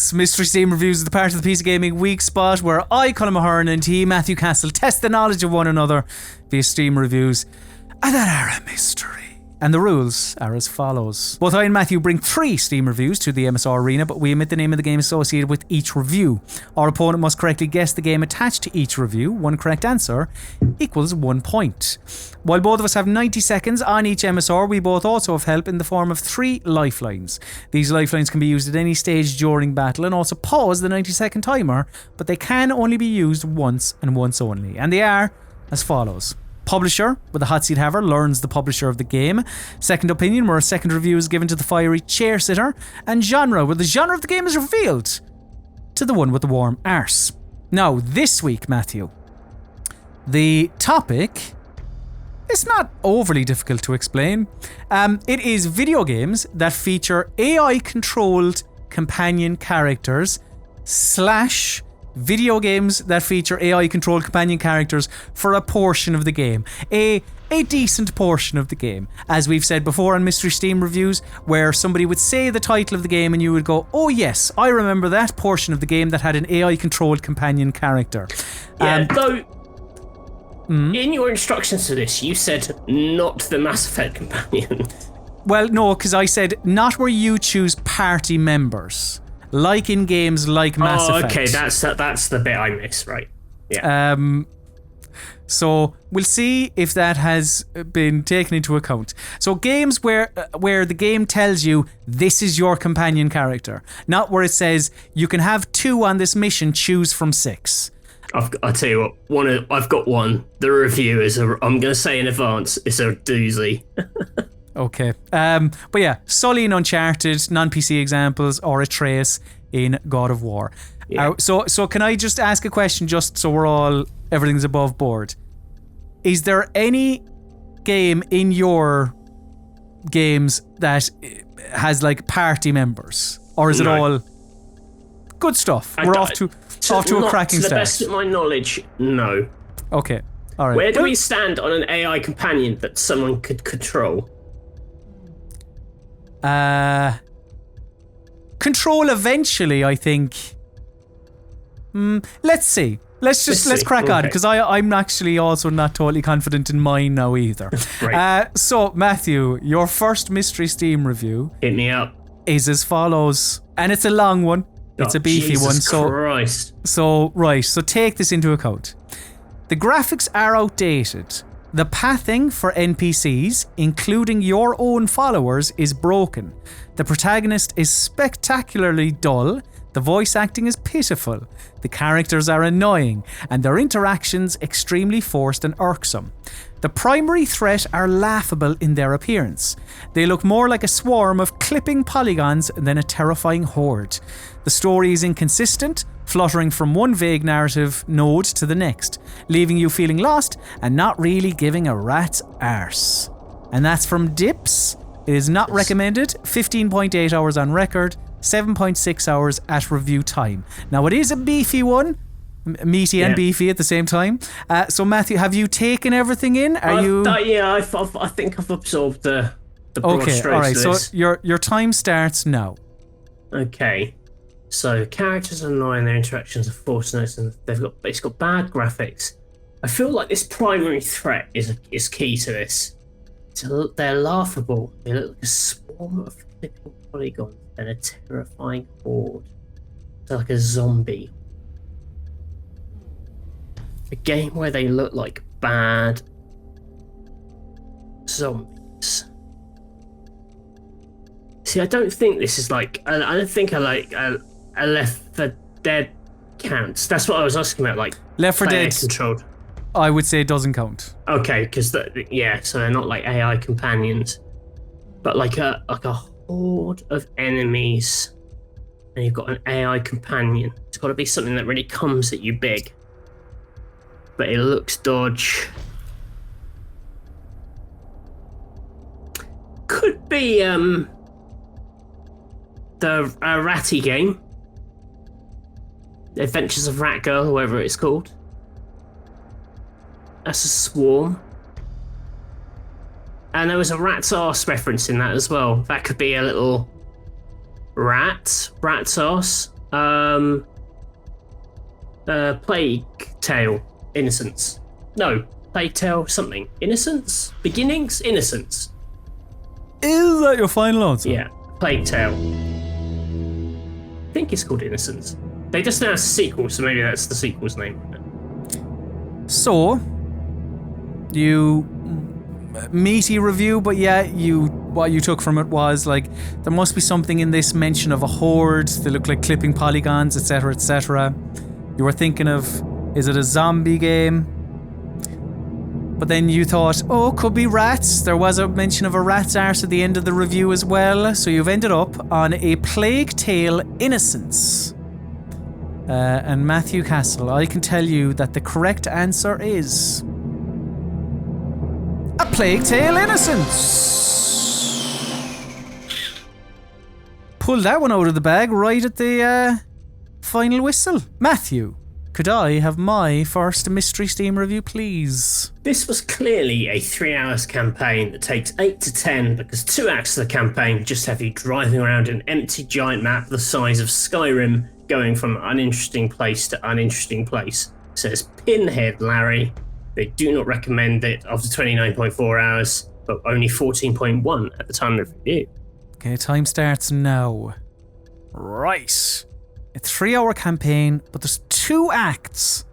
Yes, Mystery Steam Reviews is the part of the PC Gaming Weekspot where I, Colm and he, Matthew Castle, test the knowledge of one another via Steam reviews. And that are a mystery. And the rules are as follows. Both I and Matthew bring 3 Steam reviews to the MSR arena, but we omit the name of the game associated with each review. Our opponent must correctly guess the game attached to each review. One correct answer equals 1 point. While both of us have 90 seconds on each MSR, we both also have help in the form of 3 lifelines. These lifelines can be used at any stage during battle and also pause the 90-second timer, but they can only be used once and once only. And they are as follows. Publisher, where the hot seat haver learns the publisher of the game. Second opinion, where a second review is given to the fiery chair sitter. And genre, where the genre of the game is revealed to the one with the warm arse. Now, this week, Matthew, the topic is not overly difficult to explain. It is video games that feature AI-controlled companion characters / video games that feature AI-controlled companion characters for a portion of the game. A decent portion of the game. As we've said before on Mystery Steam Reviews, where somebody would say the title of the game and you would go, oh yes, I remember that portion of the game that had an AI-controlled companion character. In your instructions to this, you said not the Mass Effect companion. Well, no, because I said not where you choose party members. Like in games like Mass Effect. Okay, that's the bit I missed, right? Yeah. So we'll see if that has been taken into account. So games where the game tells you this is your companion character, not where it says you can have 2 on this mission, choose from 6. I'll tell you what. I've got one. The review is I'm going to say in advance, it's a doozy. Okay. But yeah, Sully in Uncharted, non-PC examples, or Atreus in God of War. Yeah. So can I just ask a question just so everything's above board? Is there any game in your games that has like party members? Or is it all good stuff? We're off to a cracking start. To the best of my knowledge, no. Okay. All right. Where do we stand on an AI companion that someone could control? Control eventually, I think. Let's see. Let's crack on, because I'm actually also not totally confident in mine now either. Right. So Matthew, your first Mystery Steam review Hit me up. is as follows, and it's a long one. It's a beefy one. So take this into account. The graphics are outdated. The pathing for NPCs, including your own followers, is broken. The protagonist is spectacularly dull. The voice acting is pitiful. The characters are annoying, and their interactions extremely forced and irksome. The primary threat are laughable in their appearance. They look more like a swarm of clipping polygons than a terrifying horde. The story is inconsistent, fluttering from one vague narrative node to the next, leaving you feeling lost and not really giving a rat's arse. And that's from Dips. It is not recommended. 15.8 hours on record, 7.6 hours at review time. Now it is a beefy one, meaty and beefy at the same time. So Matthew, have you taken everything in? I think I've absorbed the broad strokes. All right. Of this. So your time starts now. Okay. So characters are annoying, their interactions are forced, and it's got bad graphics. I feel like this primary threat is key to this. They're laughable. They look like a swarm of flipping polygons and a terrifying horde. They're like a zombie. A game where they look like bad zombies. See, I don't think this is like. I don't think a Left 4 Dead counts. That's what I was asking about. Like Left 4 Dead controlled. I would say it doesn't count. Okay, because so they're not like AI companions, but like a horde of enemies, and you've got an AI companion. It's got to be something that really comes at you big, but it looks dodge. Could be the Ratty game, The Adventures of Rat Girl, whatever it's called. That's a swarm. And there was a rat's arse reference in that as well. That could be a little rat's arse. Plague Tale Innocence. No, Plague Tale something. Innocence? Beginnings? Innocence. Is that your final answer? Yeah, Plague Tale. I think it's called Innocence. They just announced a sequel, so maybe that's the sequel's name. So, meaty review, but yeah, what you took from it was like there must be something in this mention of a horde. They look like clipping polygons, etc., etc. You were thinking of, is it a zombie game? But then you thought, oh, could be rats. There was a mention of a rat's arse at the end of the review as well. So you've ended up on a Plague Tale Innocence. And Matthew Castle, I can tell you that the correct answer is A Plague Tale Innocence. Pull that one out of the bag right at the final whistle. Matthew, could I have my first mystery Steam review, please? This was clearly a 3 hours campaign that takes 8 to 10 because 2 acts of the campaign just have you driving around an empty giant map the size of Skyrim, going from uninteresting place to uninteresting place. It says Pinhead Larry. They do not recommend it after 29.4 hours, but only 14.1 at the time of review. Okay, time starts now. Right. A 3 hour campaign, but there's 2 acts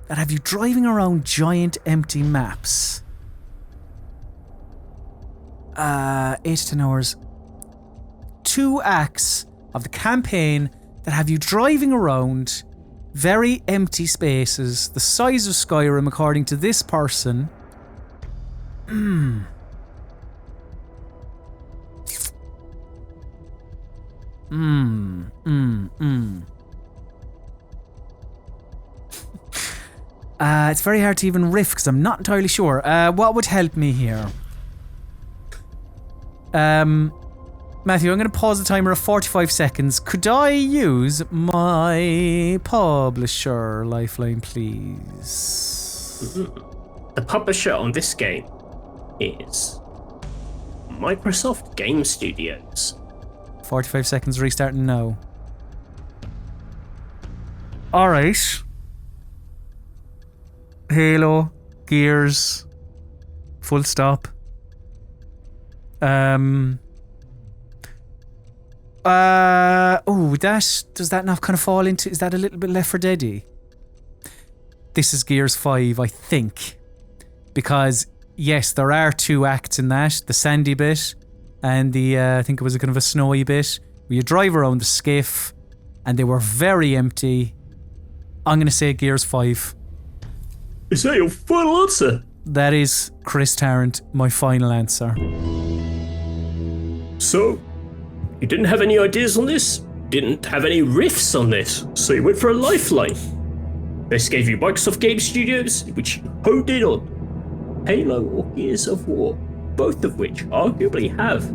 that have you driving around giant empty maps. 8 to 10 hours. 2 acts of the campaign that have you driving around very empty spaces, the size of Skyrim according to this person. It's very hard to even riff because I'm not entirely sure. What would help me here? Matthew, I'm going to pause the timer at 45 seconds. Could I use my publisher lifeline, please? The publisher on this game is Microsoft Game Studios. 45 seconds restarting now. Alright. Halo, Gears, full stop. Does that not kind of fall into, is that a little bit Left 4 Dead-y? This is Gears 5, I think. Because, yes, there are 2 acts in that. The sandy bit and the, I think it was a kind of a snowy bit, where you drive around the skiff and they were very empty. I'm going to say Gears 5. Is that your final answer? That is, Chris Tarrant, my final answer. So, you didn't have any ideas on this? Didn't have any riffs on this? So you went for a lifeline. This gave you Microsoft Game Studios, which you honed in on Halo or Gears of War, both of which arguably have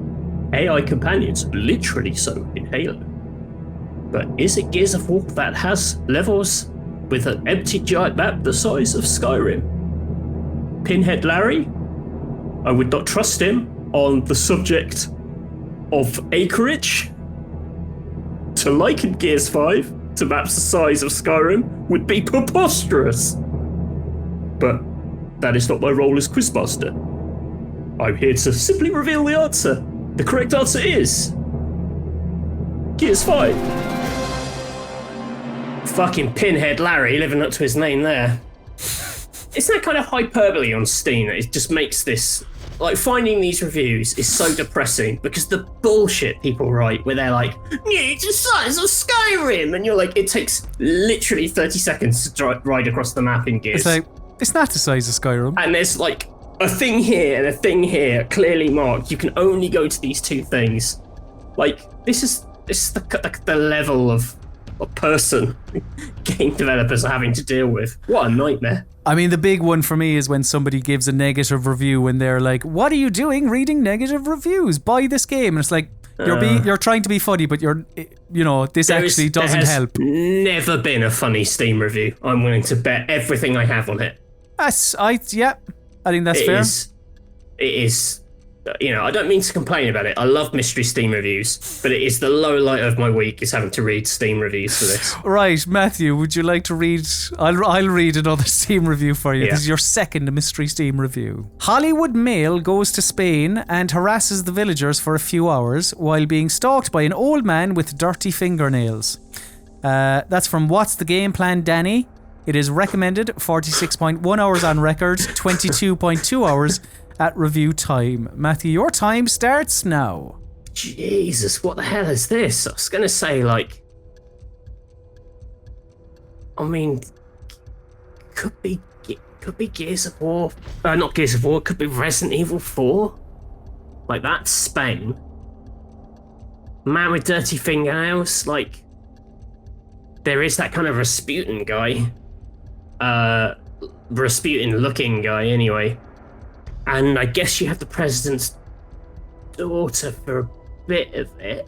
AI companions, literally so in Halo. But is it Gears of War that has levels with an empty giant map the size of Skyrim? Pinhead Larry? I would not trust him on the subject of acreage. To liken Gears 5 to maps the size of Skyrim would be preposterous. But that is not my role as Quizmaster. I'm here to simply reveal the answer. The correct answer is Gears 5. Fucking Pinhead Larry living up to his name there. It's that kind of hyperbole on Steam that it just makes this, like, finding these reviews is so depressing because the bullshit people write where they're like, yeah, it's the size of Skyrim, and you're like, it takes literally 30 seconds to ride across the map in Gears. It's like, it's not the size of Skyrim. And there's like a thing here and a thing here, clearly marked. You can only go to these 2 things. Like, this is the level of person game developers are having to deal with. What a nightmare. I mean, the big one for me is when somebody gives a negative review and they're like, what are you doing reading negative reviews? Buy this game. And it's like, you're trying to be funny, but this actually doesn't help. Never been a funny Steam review. I'm willing to bet everything I have on it. I think that's fair. It is I don't mean to complain about it. I love mystery Steam reviews, but it is the low light of my week is having to read Steam reviews for this. Right, Matthew, would you like to read? I'll read another Steam review for you. Yeah. This is your second mystery Steam review. Hollywood male goes to Spain and harasses the villagers for a few hours while being stalked by an old man with dirty fingernails. That's from What's the Game Plan, Danny? It is recommended 46.1 hours on record, 22.2 hours at review time. Matthew, your time starts now. Jesus, what the hell is this? I was going to say, like... I mean... Could be Gears of War... not Gears of War, could be Resident Evil 4? Like, that's Spain. Man with dirty fingernails, like... There is that kind of Rasputin guy. Rasputin looking guy, anyway. And I guess you have the president's daughter for a bit of it.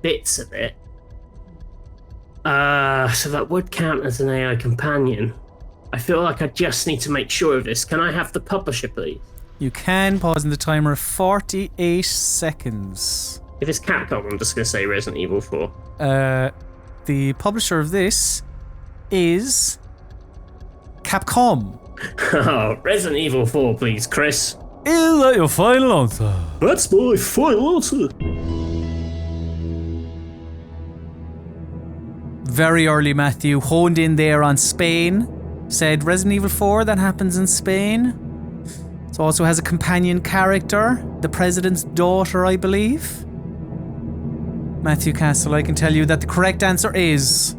Bits of it. So that would count as an AI companion. I feel like I just need to make sure of this. Can I have the publisher, please? You can, pausing the timer at 48 seconds. If it's Capcom, I'm just going to say Resident Evil 4. The publisher of this is Capcom. Resident Evil 4, please, Chris. Is that your final answer? That's my final answer. Very early, Matthew. Honed in there on Spain. Said Resident Evil 4, that happens in Spain. It also has a companion character, the president's daughter, I believe. Matthew Castle, I can tell you that the correct answer is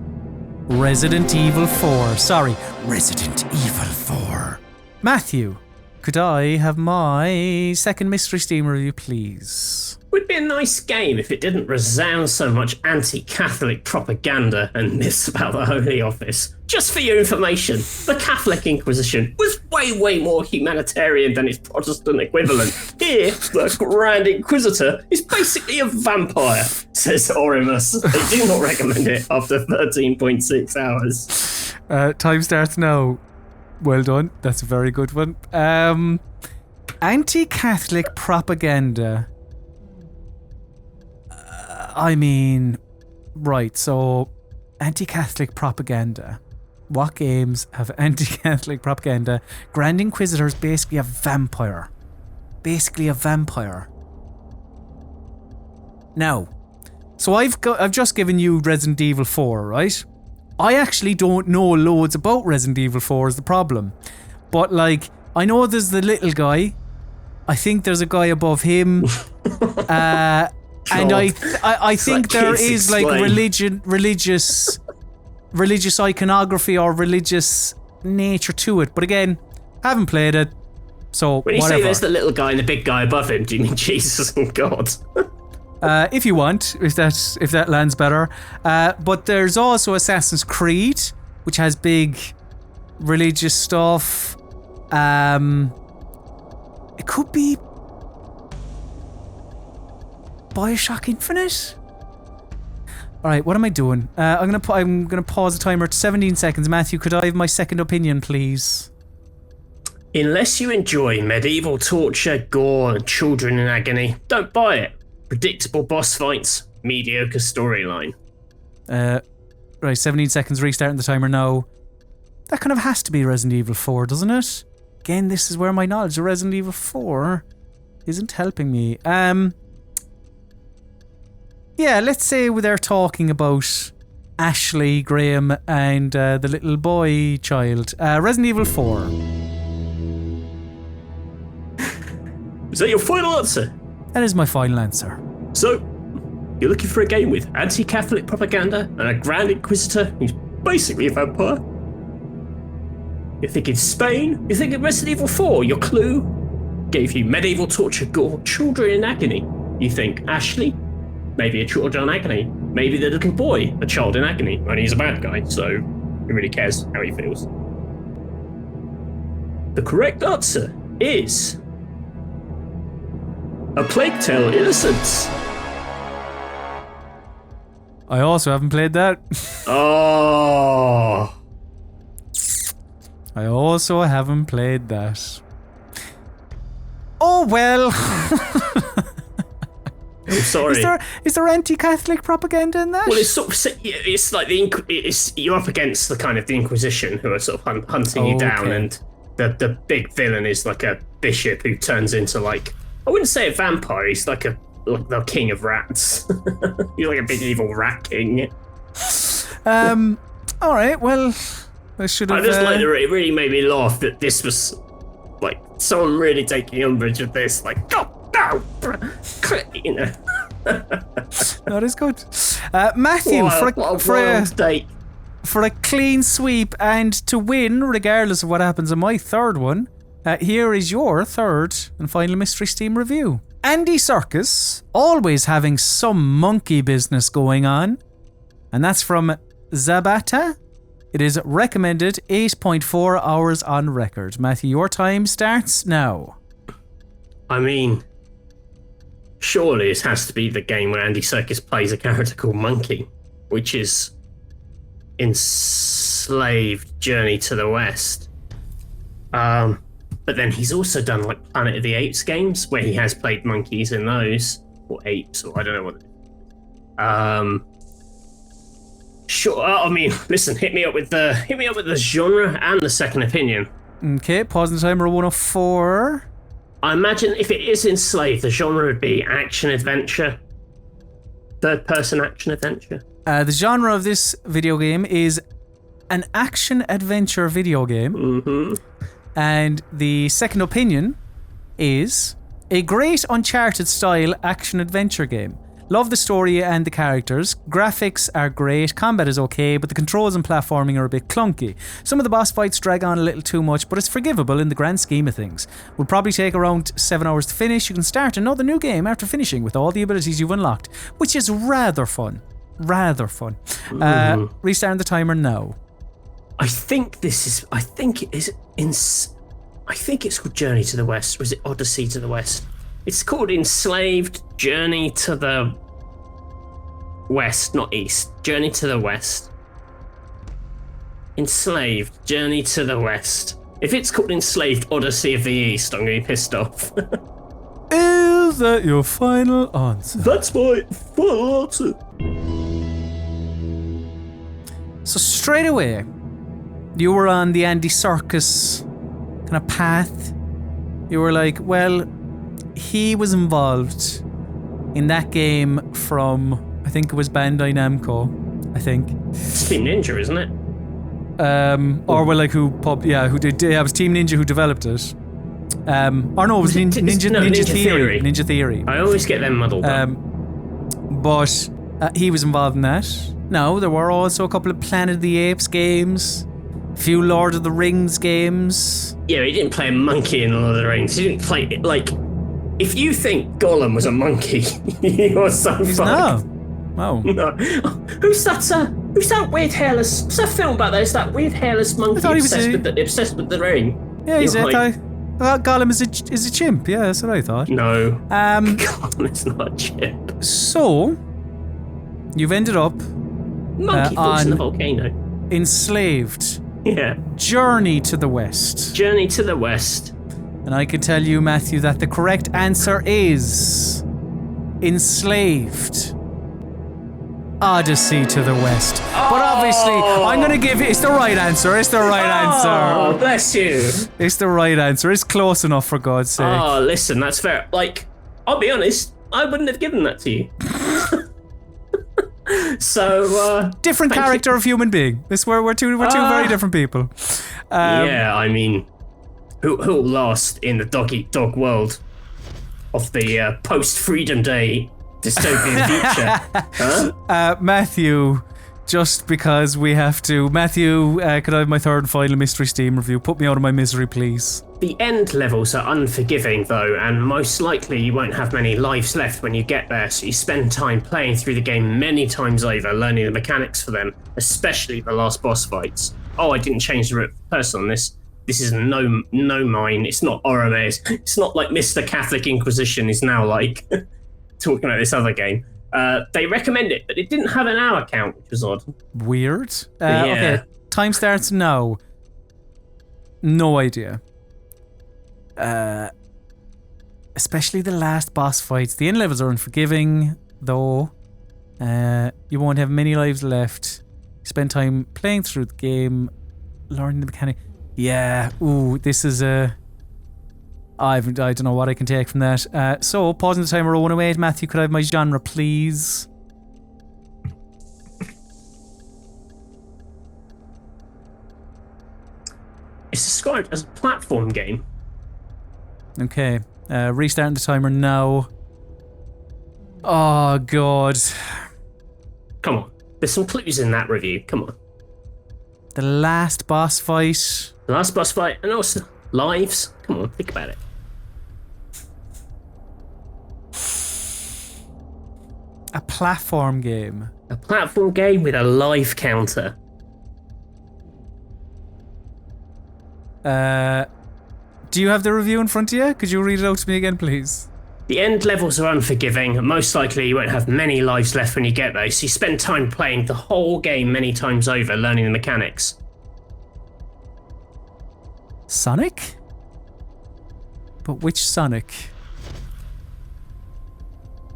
Resident Evil 4. Sorry, Resident Evil 4. Matthew, could I have my second Mystery Steam review, please? Would be a nice game if it didn't resound so much anti-Catholic propaganda and myths about the Holy Office. Just for your information, the Catholic Inquisition was way more humanitarian than its Protestant equivalent. Here, the Grand Inquisitor is basically a vampire, says Orimus. I do not recommend it after 13.6 hours. Time starts now. Well done. That's a very good one. Anti-Catholic propaganda. I mean, right, so anti-Catholic propaganda. What games have anti-Catholic propaganda? Grand Inquisitor is basically a vampire. Now, so I've just given you Resident Evil 4, right? I actually don't know loads about Resident Evil 4 is the problem. But like, I know there's the little guy. I think there's a guy above him. And I think there is like religious iconography or religious nature to it. But again, haven't played it, so when you whatever. say there's the little guy and the big guy above him, do you mean Jesus and God? If you want, if that lands better. But there's also Assassin's Creed, which has big religious stuff. It could be BioShock Infinite? Alright, what am I doing? I'm gonna pause the timer at 17 seconds. Matthew, could I have my second opinion, please? Unless you enjoy medieval torture, gore, and children in agony, don't buy it. Predictable boss fights, mediocre storyline. Right, 17 seconds, restarting the timer now. That kind of has to be Resident Evil 4, doesn't it? Again, this is where my knowledge of Resident Evil 4 isn't helping me. Yeah, let's say they're talking about Ashley, Graham, and the little boy child. Resident Evil 4. Is that your final answer? That is my final answer. So, you're looking for a game with anti-Catholic propaganda and a Grand Inquisitor who's basically a vampire? You're thinking Spain? You're thinking Resident Evil 4? Your clue gave you medieval torture, gore, children in agony. You think Ashley? Maybe a child in agony. Maybe the little boy, a child in agony. And he's a bad guy, so who really cares how he feels? The correct answer is A Plague Tale: Innocence. I also haven't played that. Oh. I also haven't played that. Oh, well. I'm sorry. Is there anti-Catholic propaganda in that? Well, it's sort of it's like you're up against the kind of the Inquisition who are sort of hunting you down, and the big villain is like a bishop who turns into like, I wouldn't say a vampire. He's like the king of rats. He's like a big evil rat king. All right. Well, I should have. I just like it really made me laugh that this was like someone really taking umbrage with this. Like, oh no, you know. That is good. Matthew, for a clean sweep and to win, regardless of what happens in my third one, here is your third and final Mystery Steam review. Andy Serkis, always having some monkey business going on, and that's from Zabata. It is recommended 8.4 hours on record. Matthew, your time starts now. I mean, surely this has to be the game where Andy Serkis plays a character called Monkey, which is Enslaved, Journey to the West. But then he's also done like Planet of the Apes games, where he has played monkeys in those, or apes, or I don't know what it is. Sure. I mean, listen. Hit me up with the genre and the second opinion. Okay, pausing the timer 104. I imagine if it is Enslaved, the genre would be action adventure, third-person action adventure. The genre of this video game is an action adventure video game, and the second opinion is a great Uncharted style action adventure game. Love the story and the characters. Graphics are great, combat is okay, but the controls and platforming are a bit clunky. Some of the boss fights drag on a little too much, but it's forgivable in the grand scheme of things. Will probably take around 7 hours to finish. You can start another new game after finishing with all the abilities you've unlocked, which is rather fun. Restarting the timer now. I think it's called Journey to the West, or is it Odyssey to the West? It's called Enslaved, Journey to the West, not East. Journey to the West. Enslaved, Journey to the West. If it's called Enslaved, Odyssey of the East, I'm going to be pissed off. Is that your final answer? That's my final answer. So straight away, you were on the Andy Serkis kind of path. You were like, well, he was involved in that game from, I think it was Bandai Namco, I think. It's Team Ninja, isn't it? Or well, like it was Team Ninja who developed it. Or no, it was Ninja Theory. Ninja Theory. I always get them muddled up. But he was involved in that. No, there were also a couple of Planet of the Apes games, a few Lord of the Rings games. Yeah, he didn't play a monkey in Lord of the Rings. He didn't play, like, if you think Gollum was a monkey, you're so fucked. No. No. Who's that weird hairless, what's that film about that? It's that weird hairless monkey obsessed with the ring. Yeah, he's I thought Gollum is a chimp. Yeah, that's what I thought. No. Gollum is not a chimp. So, you've ended up monkey falls in the volcano. Enslaved. Yeah. Journey to the West. Journey to the West. And I can tell you, Matthew, that the correct answer is Enslaved. Odyssey to the West. But obviously, I'm going to give it... It's the right answer. It's the right answer. Oh, bless you. It's the right answer. It's close enough, for God's sake. Oh, listen, that's fair. Like, I'll be honest, I wouldn't have given that to you. So, different character of human being. We're two very different people. Yeah, I mean, who'll last in the dog world of the post-Freedom Day dystopian future? Huh? Matthew, just because we have to. Matthew, could I have my third and final Mystery Steam review? Put me out of my misery, please. The end levels are unforgiving, though, and most likely you won't have many lives left when you get there, so you spend time playing through the game many times over, learning the mechanics for them, especially the last boss fights. Oh, I didn't change the person on this. This is no mine. It's not Oromes. It's not like Mr. Catholic Inquisition is now like talking about this other game. They recommend it, but it didn't have an hour count, which was odd. Weird. Yeah. Okay, time starts now. No idea. especially the last boss fights. The end levels are unforgiving, though. You won't have many lives left. Spend time playing through the game, learning the mechanic. Yeah, ooh, this is a... I don't know what I can take from that. So, pausing the timer 108. Matthew, could I have my genre, please? It's described as a platform game. Okay, restarting the timer now. Oh, God. Come on. There's some clues in that review. Come on. The last boss fight. The last boss fight, and also lives. Come on, think about it. A platform game. A platform game with a life counter. Do you have the review in front of you? Could you read it out to me again, please? The end levels are unforgiving, and most likely you won't have many lives left when you get those, so you spend time playing the whole game many times over, learning the mechanics. Sonic? But which Sonic?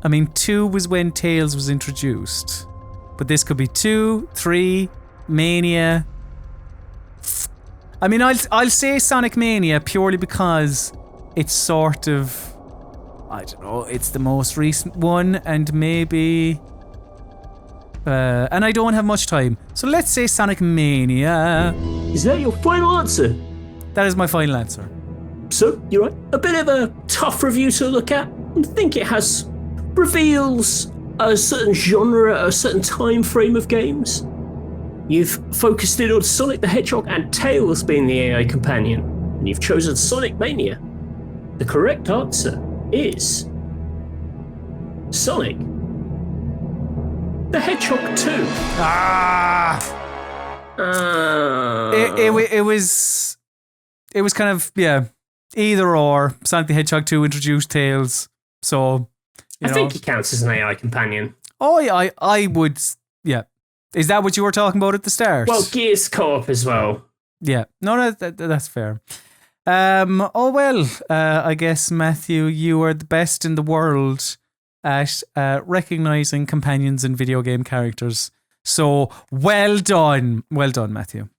I mean, 2 was when Tails was introduced. But this could be 2, 3, Mania. I mean, I'll say Sonic Mania purely because it's sort of... I don't know, it's the most recent one, and maybe... and I don't have much time. So let's say Sonic Mania. Is that your final answer? That is my final answer. So, you're right. A bit of a tough review to look at. I think it reveals a certain genre, a certain time frame of games. You've focused in on Sonic the Hedgehog and Tails being the AI companion, and you've chosen Sonic Mania. The correct answer is Sonic the Hedgehog 2. It was kind of, yeah, either or. Sonic the Hedgehog 2 introduced Tails, so I think he counts as an AI companion. Oh, yeah, I would, yeah. Is that what you were talking about at the start? Well, Gears co-op as well. Yeah, no, that's fair. I guess, Matthew, you are the best in the world at recognizing companions in video game characters. So, well done, Matthew.